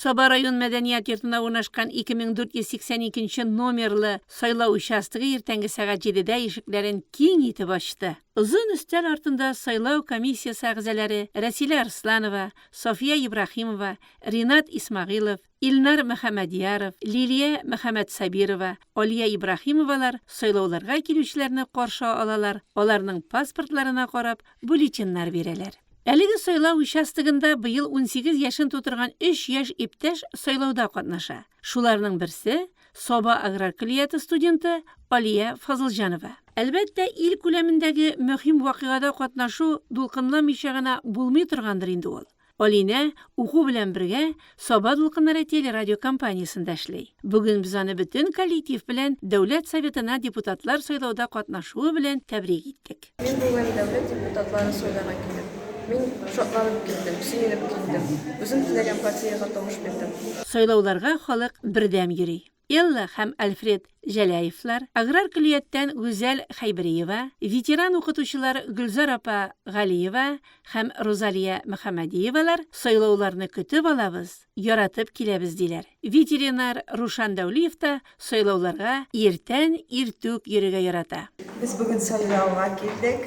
Саба район мәдәният йортына урнашкан 2482 номерлы сайлау участогы иртәнге сәгать 7дә ишекләрен киң итеп ачты. Озын өстәл артында сайлау комиссиясе әгъзалары Рәсилә Арсланова, София Ибрахимова, Ринат Исмагыйлов, Илнар Мөхәммәдияров, Лилия Мөхәммәд Сабирова, Алия Ибрахимовалар сайлауларга килүчеләрне каршы алалар, аларның паспортларына карап, бюллетеннар бирәләр. Әлеге сайлау участогында быел 18 яшын тутырган 3 яшь иптәш сайлауда катнаша. Шуларның берсе Саба аграр колледжы студенты Алия Фазылҗанова. Әлбәттә, ил күләмендәге мөһим вакыйгада катнашу дулкынламыйча гына булмый торгандыр инде ул. Алина уку белән бергә Саба дулкыннары телерадиокомпаниясендә эшли. Бүген без аны бөтен коллектив белән Дәүләт Советына депутатлар сайлауда катнашуы белән тәбрик иттек. Мин бүген дәүләт депутатлары сайлауга килдем. Мин шатланып килдем, сөенеп килдем. Үзем теләгән партиягә тавыш бирдем. Сайлауларга халык бердәм йөри. Элла һәм Альфред Жәләевлар, аграр колледждан Гүзәл Хайбриева, ветеран укытучылар Гөлзар апа Галиева һәм Розалия Мөхәммәдиевалар сайлауларны көтеп алабыз, яратып киләбез диләр. Ветеринар Рушан Дәүлиев та сайлауларга иртән иртүк йөрергә ярата. Без бүген сайлауга килдек.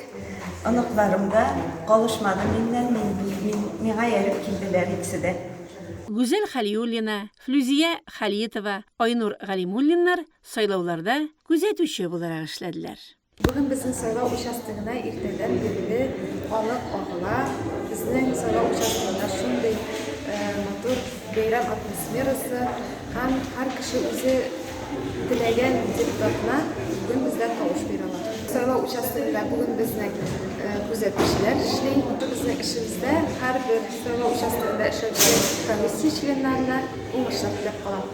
Аныкларымда калышмады миннән, миңа ярып килделәр икесе дә. Гүзәл Халиуллина, Флүзия Халитова, Айнур Галимуллиннар сайлауларда күзәтүче буларак эшләделәр. Бүген безнең сайлау участогына иртәдән бирле халык агыла. Безнең сайлау участогында шундый матур бәйрәм атмосферасы һәм һәр кеше үзе теләгән депутатына бүген бездә тавыш бирә ала. Сайлау участогында бүген безнең күзәтүчеләр эшли. Безнең эшебездә һәрбер сайлау участогында эшләүче комиссия членнарына уңышлар теләп калам.